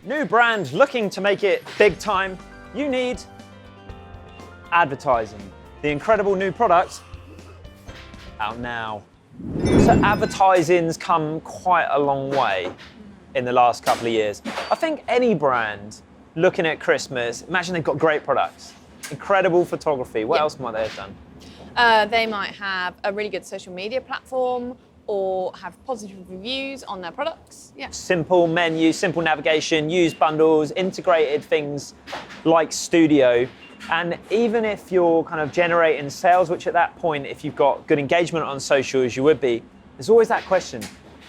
New brand looking to make it big time. You need advertising. The incredible new product out now. So advertising's come quite a long way in the last couple of years. I think any brand looking at Christmas, imagine they've got great products, incredible photography. What else might they have done? They might have a really good social media platform or have positive reviews on their products. Yeah. Simple menu, simple navigation, use bundles, integrated things like Studio. And even if you're kind of generating sales, which at that point, if you've got good engagement on social as you would be, there's always that question,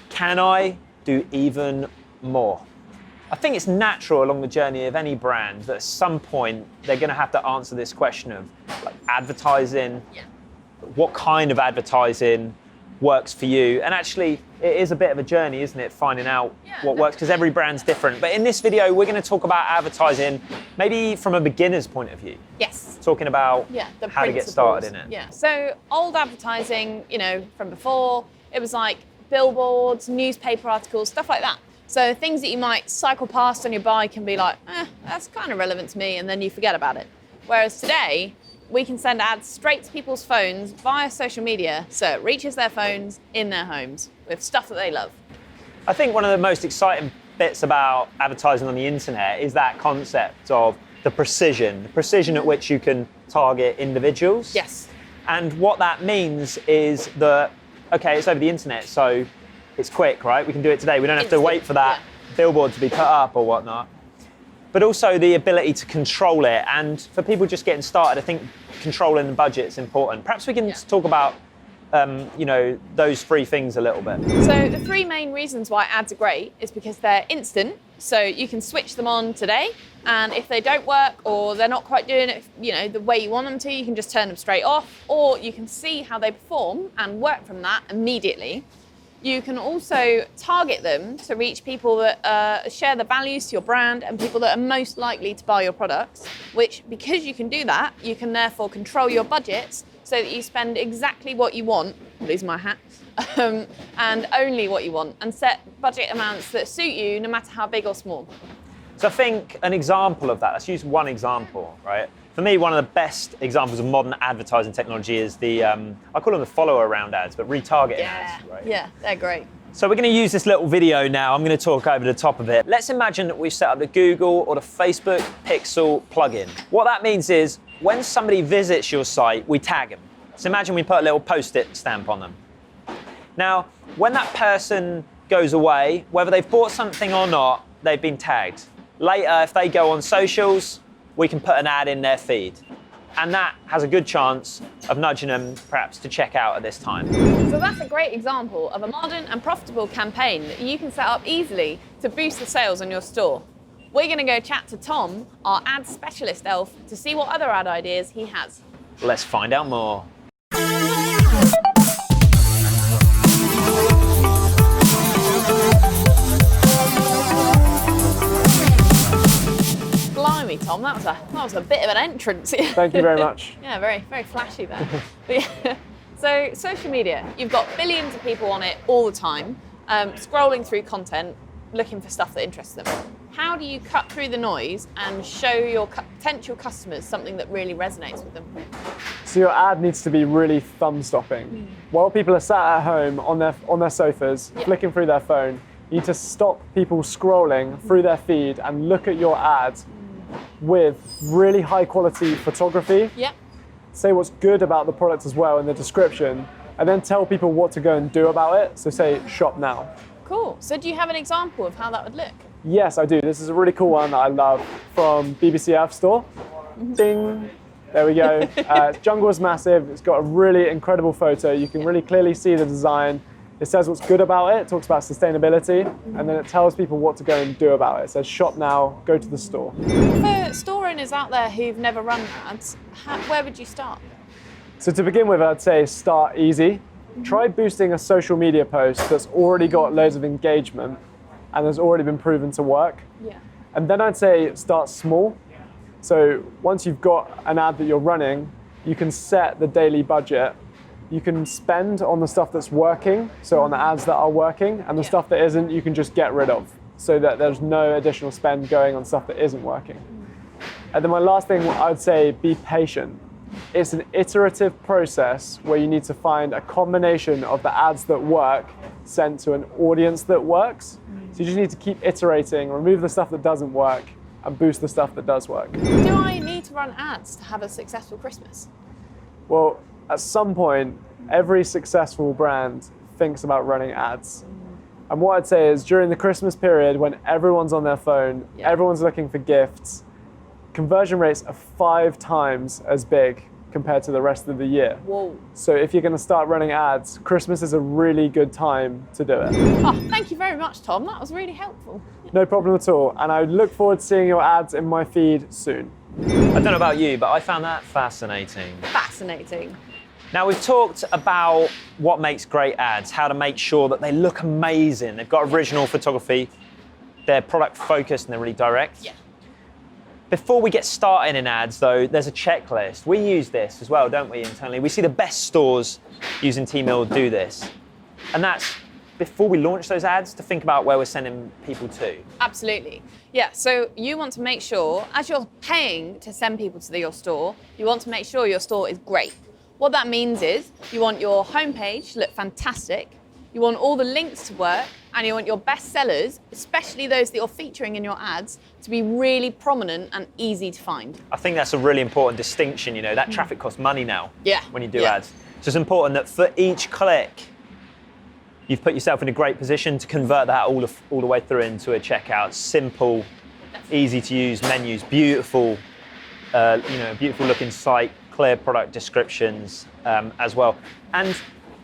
can I do even more? I think it's natural along the journey of any brand that at some point they're going to have to answer this question of like advertising, what kind of advertising works for you. And actually, it is a bit of a journey, isn't it, finding out what works, because every brand's different. But in this video, we're going to talk about advertising, maybe from a beginner's point of view. Yes. Talking about the how to get started in it. Yeah. So old advertising, you know, from before, it was like billboards, newspaper articles, stuff like that. So things that you might cycle past on your bike and be like, that's kind of relevant to me, and then you forget about it. Whereas today, we can send ads straight to people's phones via social media, so it reaches their phones in their homes with stuff that they love. I think one of the most exciting bits about advertising on the internet is that concept of the precision at which you can target individuals. Yes. And what that means is that, okay, it's over the internet, so it's quick, right? We can do it today. We don't have to wait for that billboard to be put up or whatnot. But also the ability to control it. And for people just getting started, I think controlling the budget is important. Perhaps we can talk about, those three things a little bit. So the three main reasons why ads are great is because they're instant. So you can switch them on today. And if they don't work or they're not quite doing it, the way you want them to, you can just turn them straight off. Or you can see how they perform and work from that immediately. You can also target them to reach people that share the values to your brand and people that are most likely to buy your products, which, because you can do that, you can therefore control your budgets so that you spend exactly what you want, lose my hat, and only what you want, and set budget amounts that suit you no matter how big or small. So I think an example of that, let's use one example, right? For me, one of the best examples of modern advertising technology is the, I call them the follow-around ads, but retargeting ads, right? Yeah, they're great. So we're going to use this little video now. I'm going to talk over the top of it. Let's imagine that we've set up the Google or the Facebook Pixel plugin. What that means is when somebody visits your site, we tag them. So imagine we put a little post-it stamp on them. Now, when that person goes away, whether they've bought something or not, they've been tagged. Later, if they go on socials, we can put an ad in their feed. And that has a good chance of nudging them perhaps to check out at this time. So that's a great example of a modern and profitable campaign that you can set up easily to boost the sales on your store. We're going to go chat to Tom, our ad specialist elf, to see what other ad ideas he has. Let's find out more. Blimey, Tom, that was a bit of an entrance. Thank you very much. Yeah, very, very flashy there. But yeah. So social media, you've got billions of people on it all the time, scrolling through content, looking for stuff that interests them. How do you cut through the noise and show your potential customers something that really resonates with them? So your ad needs to be really thumb-stopping. While people are sat at home on their sofas, flicking through their phone, you need to stop people scrolling through their feed and look at your ad with really high quality photography. Yeah. Say what's good about the product as well in the description, and then tell people what to go and do about it. So say shop now. Cool. So do you have an example of how that would look? Yes, I do. This is a really cool one that I love from BBC App Store. Ding. There we go. Jungle is massive. It's got a really incredible photo. You can really clearly see the design. It says what's good about it. It talks about sustainability, and then it tells people what to go and do about it. It says shop now, go to the store. For store owners out there who've never run ads, where would you start? So to begin with, I'd say start easy. Try boosting a social media post that's already got loads of engagement and has already been proven to work. Yeah. And then I'd say start small. So once you've got an ad that you're running, you can set the daily budget. You can spend on the stuff that's working, so on the ads that are working, and the stuff that isn't, you can just get rid of. so that there's no additional spend going on stuff that isn't working. And then my last thing, I would say, be patient. It's an iterative process where you need to find a combination of the ads that work sent to an audience that works. So you just need to keep iterating, remove the stuff that doesn't work, and boost the stuff that does work. Do I need to run ads to have a successful Christmas? Well, at some point, every successful brand thinks about running ads. And what I'd say is during the Christmas period, when everyone's on their phone, everyone's looking for gifts, conversion rates are 5 times as big compared to the rest of the year. Whoa. So if you're going to start running ads, Christmas is a really good time to do it. Oh, thank you very much, Tom. That was really helpful. No problem at all. And I look forward to seeing your ads in my feed soon. I don't know about you, but I found that fascinating. Fascinating. Now, we've talked about what makes great ads, how to make sure that they look amazing. They've got original photography, they're product focused, and they're really direct. Yeah. Before we get started in ads, though, there's a checklist. We use this as well, don't we, internally? We see the best stores using T-Mill do this. And that's before we launch those ads to think about where we're sending people to. Absolutely. Yeah, so you want to make sure, as you're paying to send people to your store, you want to make sure your store is great. What that means is you want your homepage to look fantastic, you want all the links to work, and you want your best sellers, especially those that you're featuring in your ads, to be really prominent and easy to find. I think that's a really important distinction, you know, that traffic costs money now when you do ads. So it's important that for each click, you've put yourself in a great position to convert that all the way through into a checkout. Simple, easy to use menus, beautiful, beautiful looking site, clear product descriptions as well. And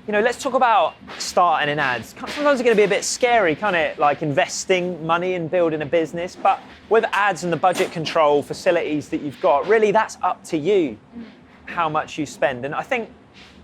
let's talk about starting in ads. Sometimes it's going to be a bit scary, can't it? Like investing money and building a business. But with ads and the budget control facilities that you've got, really that's up to you how much you spend. And I think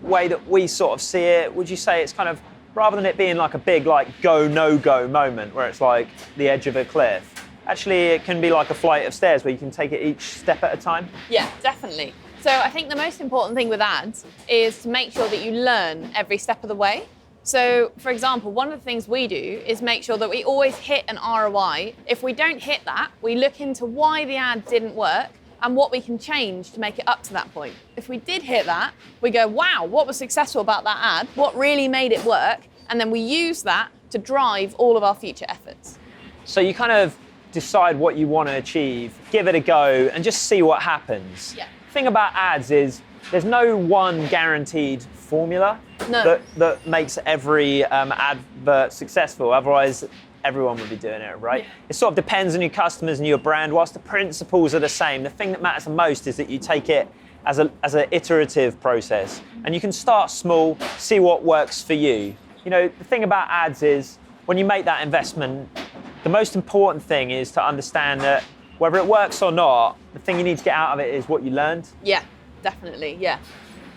the way that we sort of see it, would you say it's kind of, rather than it being like a big go, no-go moment where it's like the edge of a cliff, actually it can be like a flight of stairs where you can take it each step at a time? Yeah, definitely. So I think the most important thing with ads is to make sure that you learn every step of the way. So, for example, one of the things we do is make sure that we always hit an ROI. If we don't hit that, we look into why the ad didn't work and what we can change to make it up to that point. If we did hit that, we go, wow, what was successful about that ad? What really made it work? And then we use that to drive all of our future efforts. So you kind of decide what you want to achieve, give it a go, and just see what happens. Yeah. The thing about ads is there's no one guaranteed formula that makes every advert successful. Otherwise, everyone would be doing it, right? Yeah. It sort of depends on your customers and your brand. Whilst the principles are the same, the thing that matters the most is that you take it as an iterative process. And you can start small, see what works for you. The thing about ads is when you make that investment, the most important thing is to understand that whether it works or not, the thing you need to get out of it is what you learned. Yeah, definitely, yeah.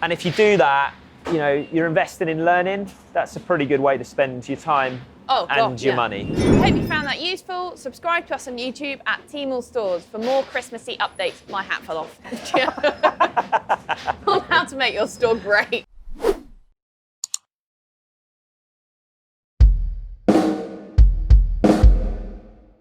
And if you do that, you're invested in learning, that's a pretty good way to spend your time and your money. I hope you found that useful. Subscribe to us on YouTube at T-Mill Stores for more Christmassy updates. My hat fell off. On how to make your store great.